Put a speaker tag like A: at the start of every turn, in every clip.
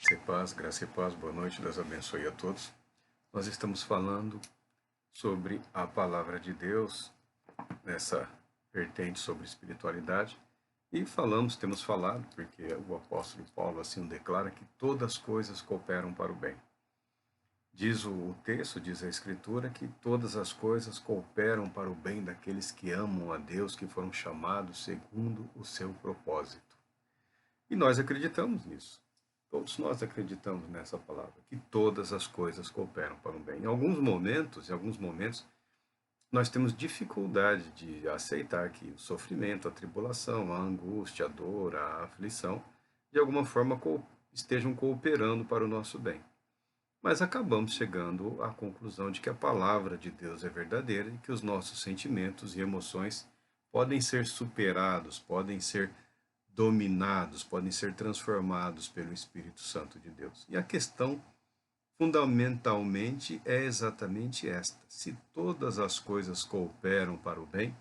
A: Graça e paz, boa noite, Deus abençoe a todos. Nós estamos falando sobre a palavra de Deus, nessa vertente sobre espiritualidade, e temos falado, porque o apóstolo Paulo assim o declara, que todas as coisas cooperam para o bem. Diz o texto, diz a Escritura, que todas as coisas cooperam para o bem daqueles que amam a Deus, que foram chamados segundo o seu propósito. E nós acreditamos nisso. Todos nós acreditamos nessa palavra, que todas as coisas cooperam para o bem. Em alguns momentos, nós temos dificuldade de aceitar que o sofrimento, a tribulação, a angústia, a dor, a aflição, de alguma forma estejam cooperando para o nosso bem. Mas acabamos chegando à conclusão de que a palavra de Deus é verdadeira e que os nossos sentimentos e emoções podem ser superados, podem ser dominados, podem ser transformados pelo Espírito Santo de Deus. E a questão, fundamentalmente, é exatamente esta: se todas as coisas cooperam para o bem,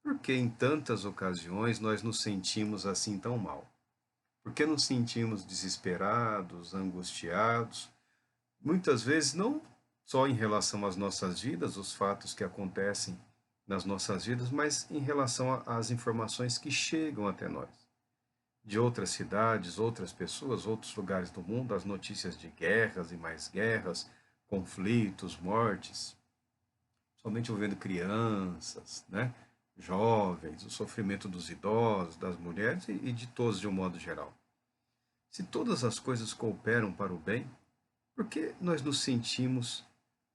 A: por que em tantas ocasiões nós nos sentimos assim tão mal? Por que nos sentimos desesperados, angustiados? Muitas vezes não só em relação às nossas vidas, os fatos que acontecem nas nossas vidas, mas em relação às informações que chegam até nós de outras cidades, outras pessoas, outros lugares do mundo, as notícias de guerras e mais guerras, conflitos, mortes, somente envolvendo crianças, né? Jovens, o sofrimento dos idosos, das mulheres e de todos de um modo geral. Se todas as coisas cooperam para o bem, por que nós nos sentimos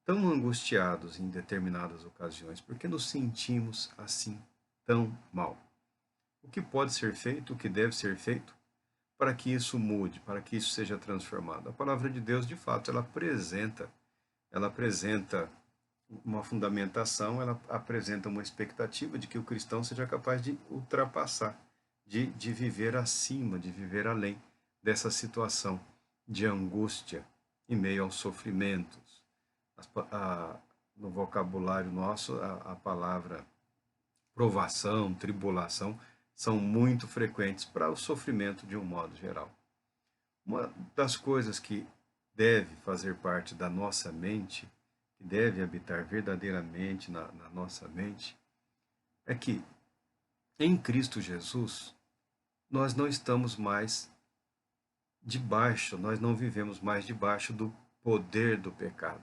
A: tão angustiados em determinadas ocasiões? Por que nos sentimos assim tão mal? O que pode ser feito, o que deve ser feito para que isso mude, para que isso seja transformado? A palavra de Deus, de fato, ela apresenta uma fundamentação, ela apresenta uma expectativa de que o cristão seja capaz de ultrapassar, de viver acima, de viver além dessa situação de angústia em meio aos sofrimentos. No vocabulário nosso, a palavra provação, tribulação, são muito frequentes para o sofrimento de um modo geral. Uma das coisas que deve fazer parte da nossa mente, que deve habitar verdadeiramente na nossa mente, é que em Cristo Jesus nós não estamos mais debaixo, nós não vivemos mais debaixo do poder do pecado.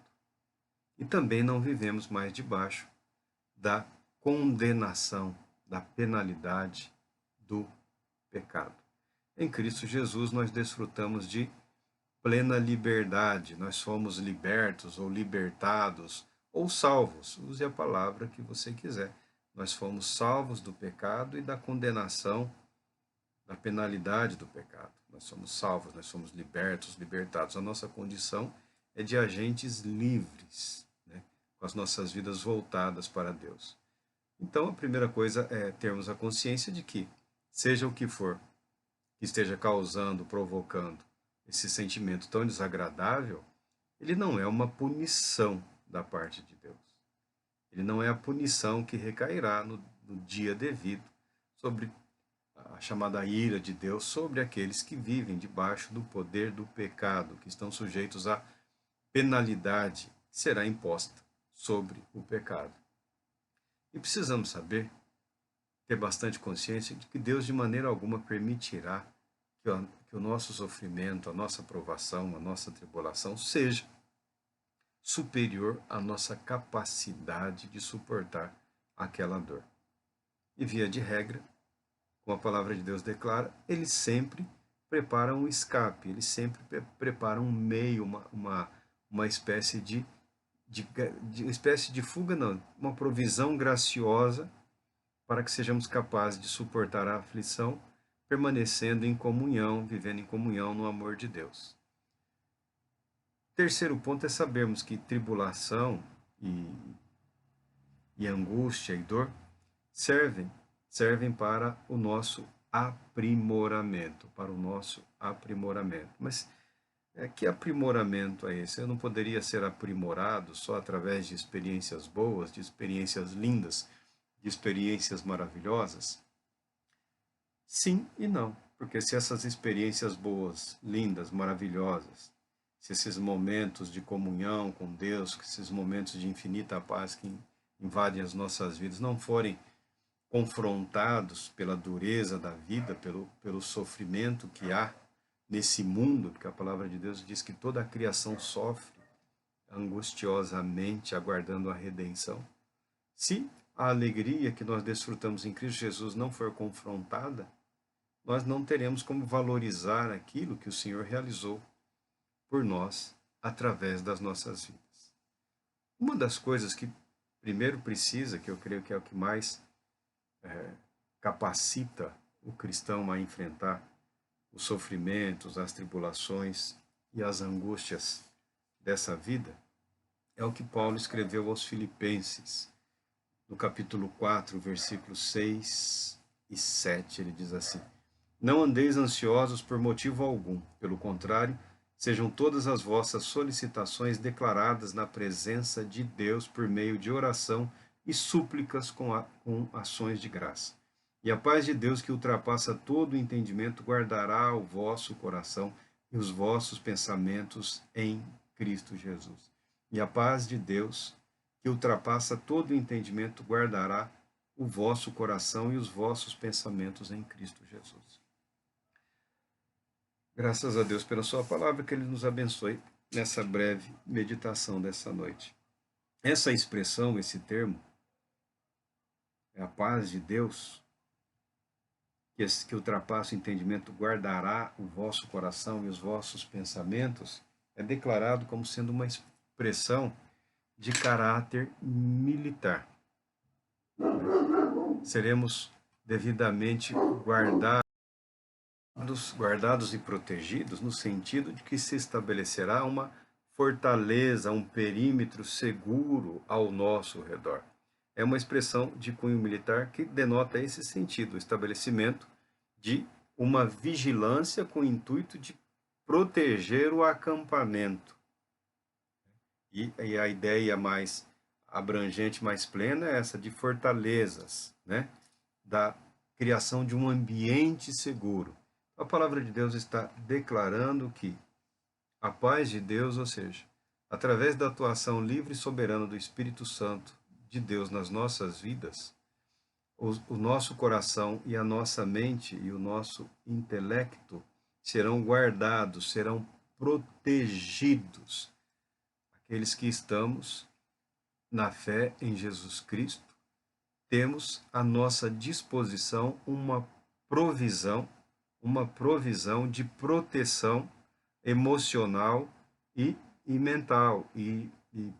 A: E também não vivemos mais debaixo da condenação, da penalidade do pecado. Em Cristo Jesus nós desfrutamos de plena liberdade, nós somos libertos ou libertados ou salvos, use a palavra que você quiser. Nós fomos salvos do pecado e da condenação, da penalidade do pecado. Nós somos salvos, nós somos libertos, libertados. A nossa condição é de agentes livres, né, com as nossas vidas voltadas para Deus. Então, a primeira coisa é termos a consciência de que, seja o que for que esteja causando, provocando esse sentimento tão desagradável, ele não é uma punição da parte de Deus. Ele não é a punição que recairá no dia devido sobre a chamada ira de Deus sobre aqueles que vivem debaixo do poder do pecado, que estão sujeitos à penalidade que será imposta sobre o pecado. E precisamos saber, ter bastante consciência de que Deus de maneira alguma permitirá que o nosso sofrimento, a nossa provação, a nossa tribulação seja superior à nossa capacidade de suportar aquela dor. E via de regra, como a palavra de Deus declara, ele sempre prepara um escape, ele sempre prepara um meio, uma espécie de espécie de fuga, não, uma provisão graciosa para que sejamos capazes de suportar a aflição, permanecendo em comunhão, vivendo em comunhão no amor de Deus. Terceiro ponto é sabermos que tribulação e angústia e dor servem para o nosso aprimoramento, Mas que aprimoramento é esse? Eu não poderia ser aprimorado só através de experiências boas, de experiências lindas, de experiências maravilhosas? Sim e não. Porque se essas experiências boas, lindas, maravilhosas, se esses momentos de comunhão com Deus, que esses momentos de infinita paz que invadem as nossas vidas não forem confrontados pela dureza da vida, pelo sofrimento que há nesse mundo, porque a palavra de Deus diz que toda a criação sofre angustiosamente aguardando a redenção. Se a alegria que nós desfrutamos em Cristo Jesus não for confrontada, nós não teremos como valorizar aquilo que o Senhor realizou por nós através das nossas vidas. Uma das coisas que primeiro precisa, que eu creio que é o que mais capacita o cristão a enfrentar os sofrimentos, as tribulações e as angústias dessa vida, é o que Paulo escreveu aos Filipenses, no capítulo 4, versículos 6 e 7, ele diz assim: Não andeis ansiosos por motivo algum, pelo contrário, sejam todas as vossas solicitações declaradas na presença de Deus por meio de oração e súplicas com ações de graça. E a paz de Deus, que ultrapassa todo o entendimento, guardará o vosso coração e os vossos pensamentos em Cristo Jesus. E a paz de Deus, que ultrapassa todo o entendimento, guardará o vosso coração e os vossos pensamentos em Cristo Jesus. Graças a Deus pela sua palavra, que Ele nos abençoe nessa breve meditação dessa noite. Essa expressão, esse termo, a paz de Deus, que ultrapassa o entendimento, guardará o vosso coração e os vossos pensamentos, é declarado como sendo uma expressão de caráter militar. Seremos devidamente guardados e protegidos no sentido de que se estabelecerá uma fortaleza, um perímetro seguro ao nosso redor. É uma expressão de cunho militar que denota esse sentido, o estabelecimento de uma vigilância com o intuito de proteger o acampamento. E a ideia mais abrangente, mais plena é essa de fortalezas, né? Da criação de um ambiente seguro. A palavra de Deus está declarando que a paz de Deus, ou seja, através da atuação livre e soberana do Espírito Santo de Deus nas nossas vidas, o nosso coração e a nossa mente e o nosso intelecto serão guardados, serão protegidos. Aqueles que estamos na fé em Jesus Cristo, temos à nossa disposição uma provisão de proteção emocional e mental, e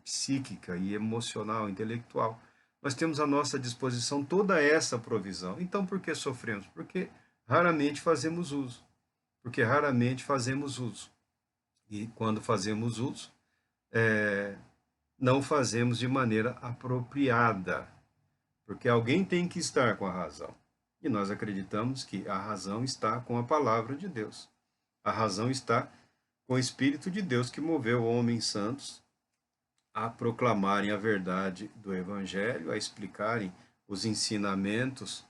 A: psíquica, e emocional, intelectual. Nós temos à nossa disposição toda essa provisão. Então, por que sofremos? Porque raramente fazemos uso. Porque raramente fazemos uso. E quando fazemos uso, não fazemos de maneira apropriada. Porque alguém tem que estar com a razão. E nós acreditamos que a razão está com a palavra de Deus. A razão está com o Espírito de Deus que moveu homens santos a proclamarem a verdade do Evangelho, a explicarem os ensinamentos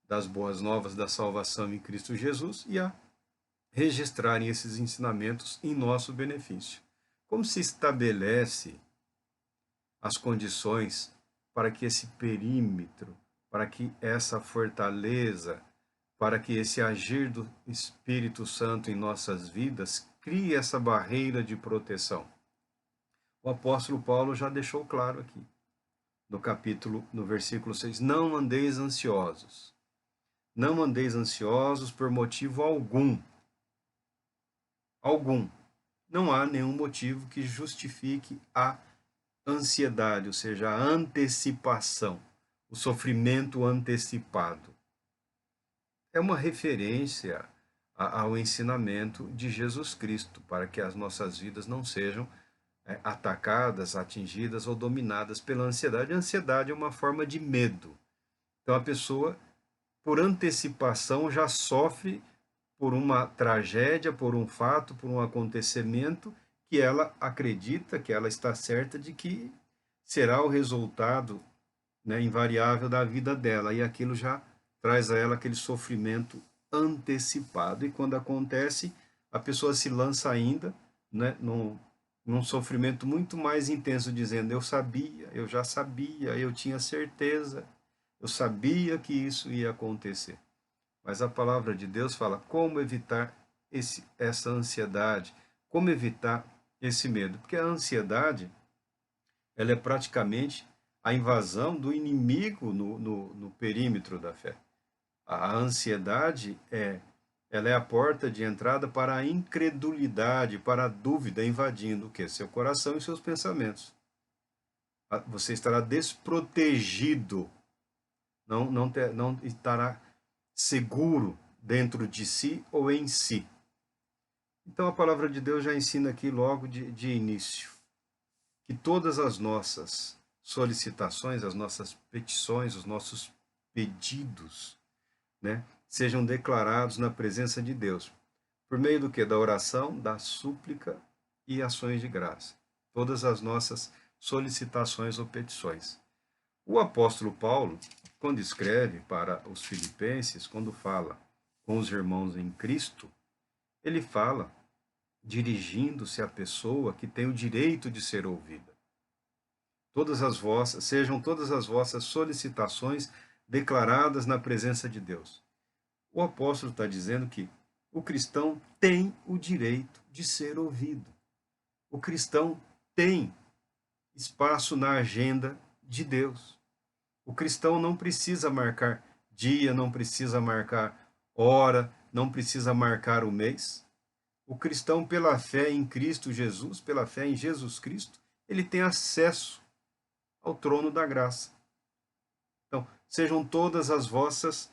A: das boas novas da salvação em Cristo Jesus e a registrarem esses ensinamentos em nosso benefício. Como se estabelece as condições para que esse perímetro, para que essa fortaleza, para que esse agir do Espírito Santo em nossas vidas crie essa barreira de proteção? O apóstolo Paulo já deixou claro aqui, no versículo 6, não andeis ansiosos. Não andeis ansiosos por motivo algum. Algum. Não há nenhum motivo que justifique a ansiedade, ou seja, a antecipação, o sofrimento antecipado. É uma referência ao ensinamento de Jesus Cristo, para que as nossas vidas não sejam atacadas, atingidas ou dominadas pela ansiedade. A ansiedade é uma forma de medo. Então a pessoa, por antecipação, já sofre por uma tragédia, por um fato, por um acontecimento que ela acredita, que ela está certa de que será o resultado, né, invariável da vida dela. E aquilo já traz a ela aquele sofrimento antecipado. E quando acontece, a pessoa se lança ainda, né, num sofrimento muito mais intenso, dizendo: eu sabia, eu já sabia, eu tinha certeza, eu sabia que isso ia acontecer. Mas a palavra de Deus fala como evitar essa ansiedade, como evitar esse medo. Porque a ansiedade, ela é praticamente a invasão do inimigo no perímetro da fé. A ansiedade ela é a porta de entrada para a incredulidade, para a dúvida, invadindo o quê? Seu coração e seus pensamentos. Você estará desprotegido, não estará seguro dentro de si ou em si. Então a palavra de Deus já ensina aqui logo de início que todas as nossas solicitações, as nossas petições, os nossos pedidos, né, sejam declarados na presença de Deus. Por meio do que? Da oração, da súplica e ações de graça. Todas as nossas solicitações ou petições. O apóstolo Paulo, quando escreve para os filipenses, quando fala com os irmãos em Cristo, ele fala dirigindo-se à pessoa que tem o direito de ser ouvida. Sejam todas as vossas solicitações declaradas na presença de Deus. O apóstolo está dizendo que o cristão tem o direito de ser ouvido. O cristão tem espaço na agenda de Deus. O cristão não precisa marcar dia, não precisa marcar hora, não precisa marcar o mês. O cristão, pela fé em Cristo Jesus, pela fé em Jesus Cristo, ele tem acesso ao trono da graça. Então, sejam todas as vossas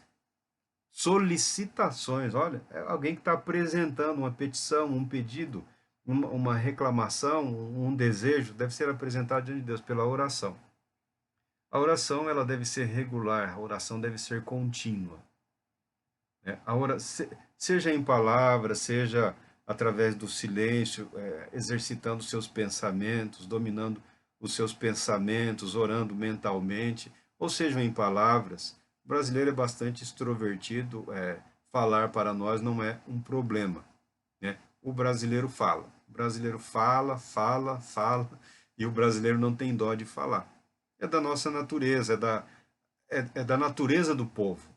A: solicitações. Olha, é alguém que está apresentando uma petição, um pedido, uma reclamação, um desejo, deve ser apresentado diante de Deus pela oração. A oração ela deve ser regular, a oração deve ser contínua. Seja em palavras, seja através do silêncio, exercitando seus pensamentos, dominando os seus pensamentos, orando mentalmente, ou sejam em palavras. O brasileiro é bastante extrovertido, falar para nós não é um problema, né? O brasileiro fala, fala, e o brasileiro não tem dó de falar. É da nossa natureza, é da natureza do povo.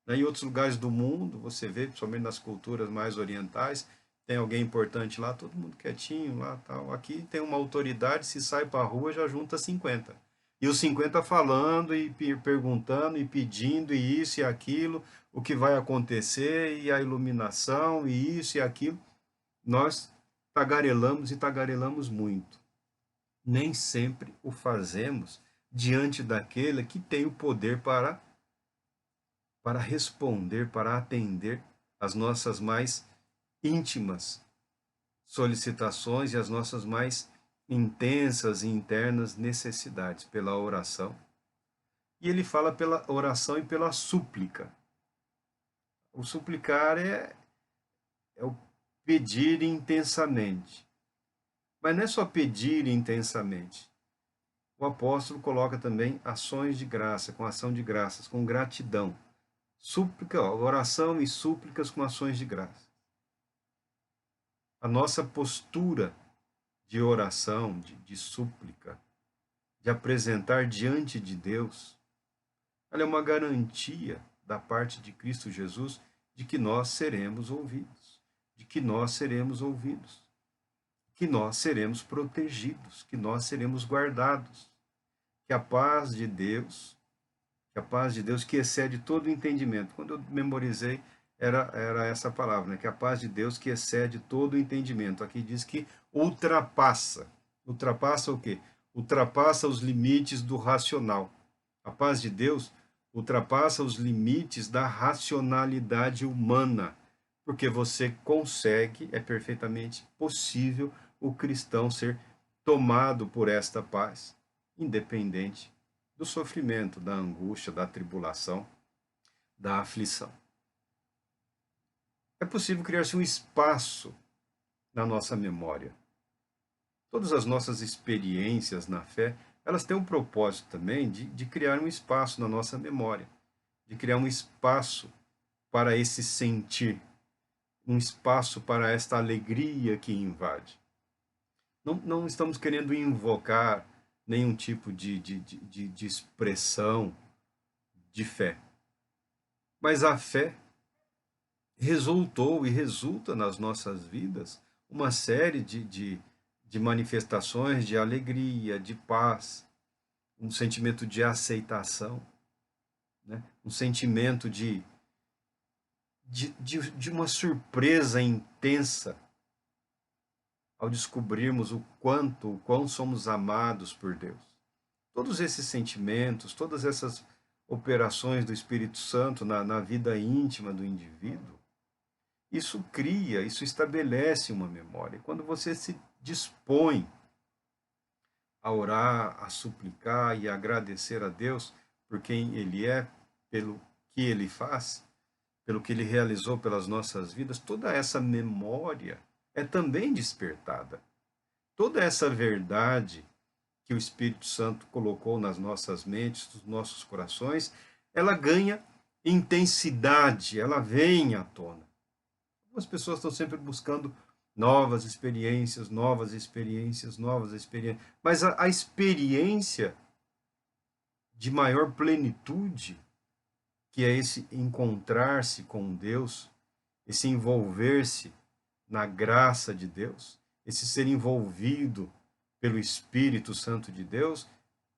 A: Em outros lugares do mundo, você vê, principalmente nas culturas mais orientais, tem alguém importante lá, todo mundo quietinho lá, tal. Aqui tem uma autoridade, se sai para a rua já junta 50. E os 50 falando e perguntando e pedindo e isso e aquilo, o que vai acontecer e a iluminação e isso e aquilo. Nós tagarelamos e tagarelamos muito. Nem sempre o fazemos diante daquele que tem o poder para responder, para atender às nossas mais íntimas solicitações e às nossas mais intensas e internas necessidades pela oração. E ele fala pela oração e pela súplica. O suplicar é o pedir intensamente. Mas não é só pedir intensamente. O apóstolo coloca também ações de graça, com ação de graças, com gratidão. Súplica, oração e súplicas com ações de graça. A nossa postura de oração, de súplica, de apresentar diante de Deus, ela é uma garantia da parte de Cristo Jesus de que nós seremos ouvidos, que nós seremos protegidos, que nós seremos guardados, que a paz de Deus, que excede todo o entendimento. Quando eu memorizei, era essa palavra, né? Que a paz de Deus que excede todo o entendimento. Aqui diz que ultrapassa. Ultrapassa o quê? Ultrapassa os limites do racional. A paz de Deus ultrapassa os limites da racionalidade humana, porque você consegue, é perfeitamente possível o cristão ser tomado por esta paz, independente do sofrimento, da angústia, da tribulação, da aflição. É possível criar-se um espaço na nossa memória. Todas as nossas experiências na fé, elas têm um propósito também de criar um espaço na nossa memória, de criar um espaço para esse sentir, um espaço para esta alegria que invade. Não estamos querendo invocar nenhum tipo de expressão de fé, mas a fé resultou e resulta nas nossas vidas uma série de manifestações de alegria, de paz, um sentimento de aceitação, né? Um sentimento de uma surpresa intensa ao descobrirmos o quão somos amados por Deus. Todos esses sentimentos, todas essas operações do Espírito Santo na vida íntima do indivíduo, isso cria, isso estabelece uma memória. Quando você se dispõe a orar, a suplicar e a agradecer a Deus por quem Ele é, pelo que Ele faz, pelo que Ele realizou pelas nossas vidas, toda essa memória é também despertada. Toda essa verdade que o Espírito Santo colocou nas nossas mentes, nos nossos corações, ela ganha intensidade, ela vem à tona. As pessoas estão sempre buscando novas experiências, novas experiências, novas experiências. Mas a experiência de maior plenitude, que é esse encontrar-se com Deus, esse envolver-se na graça de Deus, esse ser envolvido pelo Espírito Santo de Deus,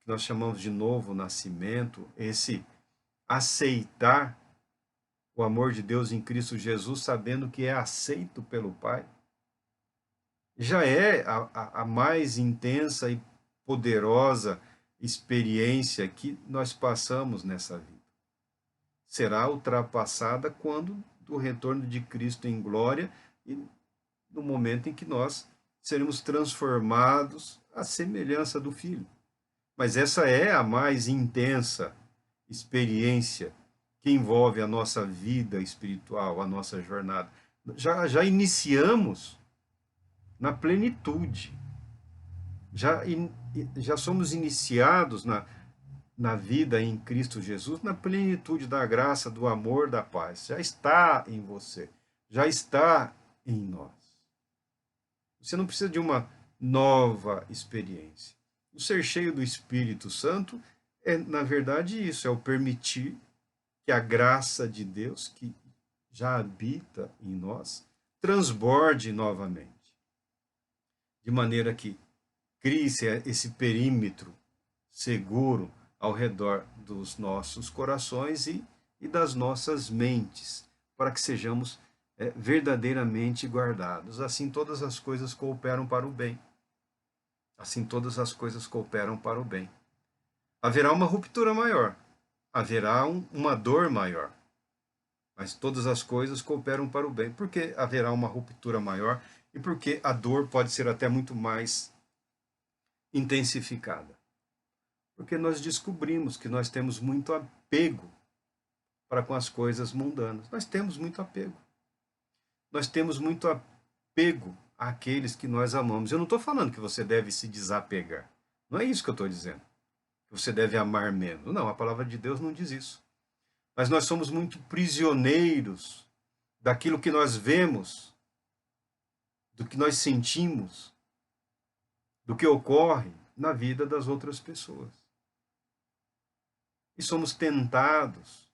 A: que nós chamamos de novo nascimento, esse aceitar o amor de Deus em Cristo Jesus, sabendo que é aceito pelo Pai, já é a mais intensa e poderosa experiência que nós passamos nessa vida. Será ultrapassada quando do retorno de Cristo em glória e no momento em que nós seremos transformados à semelhança do Filho. Mas essa é a mais intensa experiência que envolve a nossa vida espiritual, a nossa jornada. Já iniciamos na plenitude. Já somos iniciados na vida em Cristo Jesus, na plenitude da graça, do amor, da paz. Já está em você, já está em nós. Você não precisa de uma nova experiência. O ser cheio do Espírito Santo é, na verdade, isso, é o permitir que a graça de Deus, que já habita em nós, transborde novamente. De maneira que crie-se esse perímetro seguro ao redor dos nossos corações e das nossas mentes, para que sejamos verdadeiramente guardados. Assim todas as coisas cooperam para o bem. Assim todas as coisas cooperam para o bem. Haverá uma ruptura maior, haverá uma dor maior, mas todas as coisas cooperam para o bem. Porque haverá uma ruptura maior e porque a dor pode ser até muito mais intensificada. Porque nós descobrimos que nós temos muito apego para com as coisas mundanas. Nós temos muito apego. Nós temos muito apego àqueles que nós amamos. Eu não estou falando que você deve se desapegar. Não é isso que eu estou dizendo. Que você deve amar menos. Não, a palavra de Deus não diz isso. Mas nós somos muito prisioneiros daquilo que nós vemos, do que nós sentimos, do que ocorre na vida das outras pessoas. E somos tentados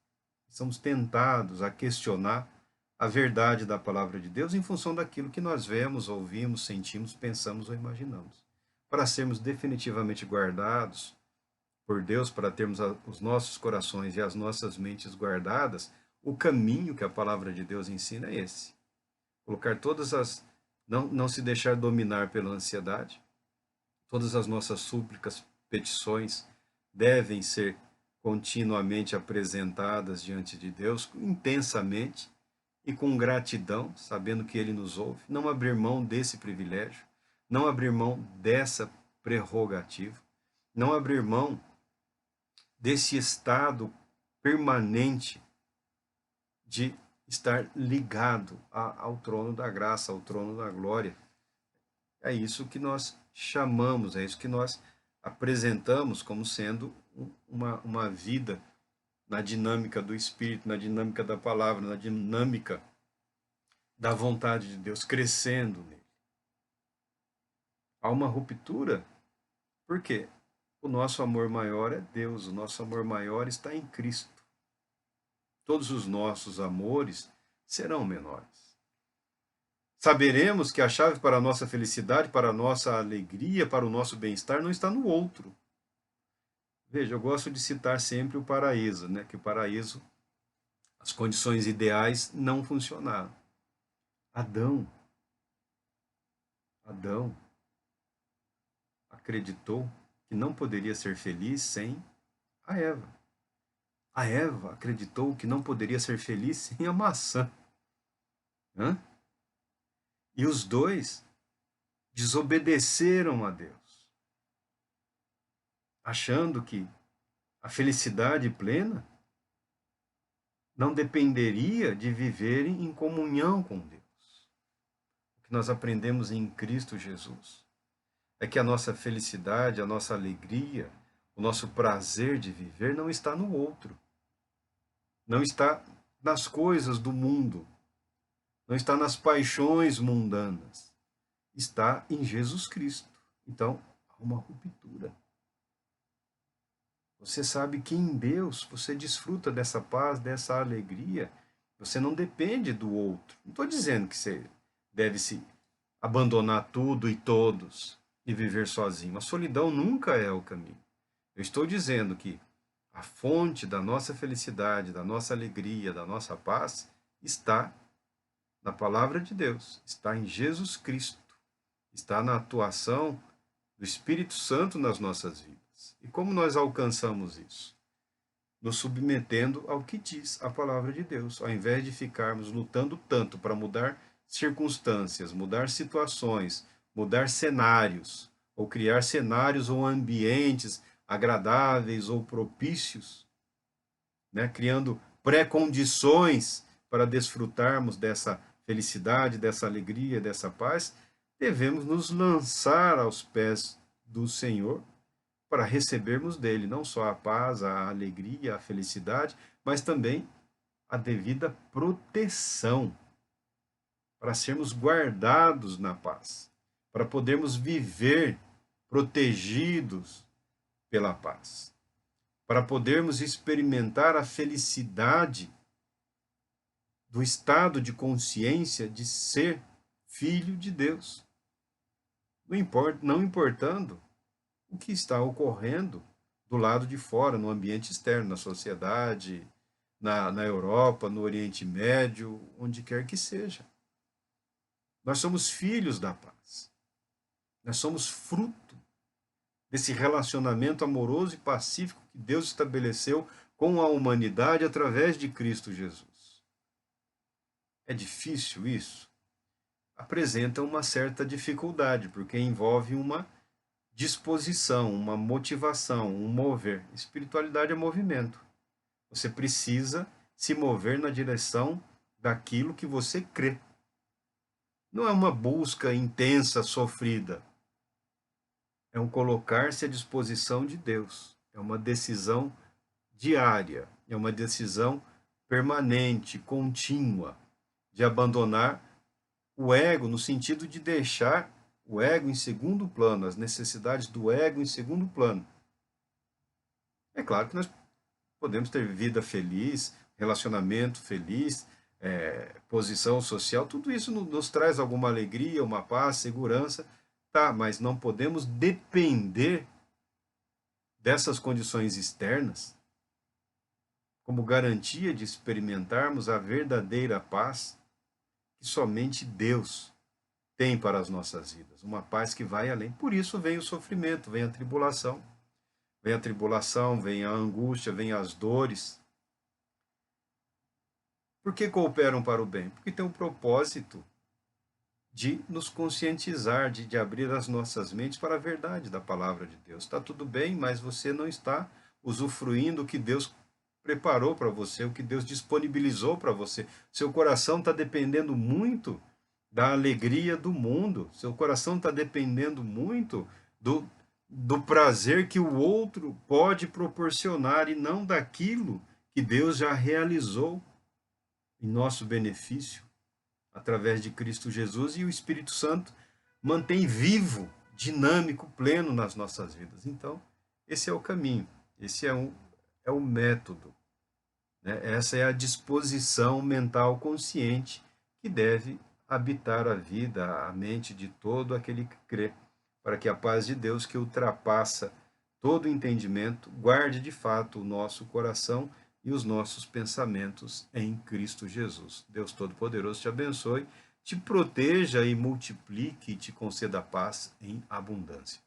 A: a questionar a verdade da palavra de Deus em função daquilo que nós vemos, ouvimos, sentimos, pensamos ou imaginamos. Para sermos definitivamente guardados por Deus, para termos os nossos corações e as nossas mentes guardadas, o caminho que a palavra de Deus ensina é esse. Colocar não se deixar dominar pela ansiedade. Todas as nossas súplicas, petições devem ser continuamente apresentadas diante de Deus, intensamente e com gratidão, sabendo que Ele nos ouve. Não abrir mão desse privilégio, não abrir mão dessa prerrogativa, não abrir mão desse estado permanente de estar ligado ao trono da graça, ao trono da glória. É isso que nós chamamos, é isso que nós apresentamos como sendo uma vida na dinâmica do Espírito, na dinâmica da palavra, na dinâmica da vontade de Deus, crescendo nele. Há uma ruptura, por quê? O nosso amor maior é Deus, o nosso amor maior está em Cristo. Todos os nossos amores serão menores. Saberemos que a chave para a nossa felicidade, para a nossa alegria, para o nosso bem-estar não está no outro. Veja, eu gosto de citar sempre o paraíso, né? Que o paraíso, as condições ideais não funcionaram. Adão acreditou que não poderia ser feliz sem a Eva. A Eva acreditou que não poderia ser feliz sem a maçã. Hã? E os dois desobedeceram a Deus, achando que a felicidade plena não dependeria de viverem em comunhão com Deus. O que nós aprendemos em Cristo Jesus é que a nossa felicidade, a nossa alegria, o nosso prazer de viver não está no outro, não está nas coisas do mundo, não está nas paixões mundanas, está em Jesus Cristo. Então, há uma ruptura. Você sabe que em Deus você desfruta dessa paz, dessa alegria. Você não depende do outro. Não estou dizendo que você deve se abandonar tudo e todos e viver sozinho. A solidão nunca é o caminho. Eu estou dizendo que a fonte da nossa felicidade, da nossa alegria, da nossa paz está na palavra de Deus, está em Jesus Cristo, está na atuação do Espírito Santo nas nossas vidas. E como nós alcançamos isso? Nos submetendo ao que diz a palavra de Deus, ao invés de ficarmos lutando tanto para mudar circunstâncias, mudar situações, mudar cenários, ou criar cenários ou ambientes agradáveis ou propícios, né? Criando pré-condições para desfrutarmos dessa felicidade, dessa alegria, dessa paz, devemos nos lançar aos pés do Senhor para recebermos dele não só a paz, a alegria, a felicidade, mas também a devida proteção, para sermos guardados na paz, para podermos viver protegidos pela paz, para podermos experimentar a felicidade do estado de consciência de ser filho de Deus. Não importando o que está ocorrendo do lado de fora, no ambiente externo, na sociedade, na Europa, no Oriente Médio, onde quer que seja. Nós somos filhos da paz. Nós somos fruto desse relacionamento amoroso e pacífico que Deus estabeleceu com a humanidade através de Cristo Jesus. É difícil isso? Apresenta uma certa dificuldade, porque envolve uma disposição, uma motivação, um mover. Espiritualidade é movimento. Você precisa se mover na direção daquilo que você crê. Não é uma busca intensa, sofrida. É um colocar-se à disposição de Deus. É uma decisão diária. É uma decisão permanente, contínua, de abandonar o ego no sentido de deixar o ego em segundo plano, as necessidades do ego em segundo plano. É claro que nós podemos ter vida feliz, relacionamento feliz, posição social, tudo isso nos traz alguma alegria, uma paz, segurança, tá, mas não podemos depender dessas condições externas como garantia de experimentarmos a verdadeira paz que somente Deus tem para as nossas vidas, uma paz que vai além. Por isso vem o sofrimento, vem a tribulação, vem a angústia, vem as dores. Por que cooperam para o bem? Porque tem um propósito de nos conscientizar, de abrir as nossas mentes para a verdade da palavra de Deus. Está tudo bem, mas você não está usufruindo o que Deus preparou para você, o que Deus disponibilizou para você. Seu coração está dependendo muito da alegria do mundo. Seu coração está dependendo muito do prazer que o outro pode proporcionar e não daquilo que Deus já realizou em nosso benefício através de Cristo Jesus, e o Espírito Santo mantém vivo, dinâmico, pleno nas nossas vidas. Então, esse é o caminho, esse é o método, né? Essa é a disposição mental consciente que deve habitar a vida, a mente de todo aquele que crê, para que a paz de Deus, que ultrapassa todo entendimento, guarde de fato o nosso coração e os nossos pensamentos em Cristo Jesus. Deus Todo-Poderoso te abençoe, te proteja e multiplique e te conceda paz em abundância.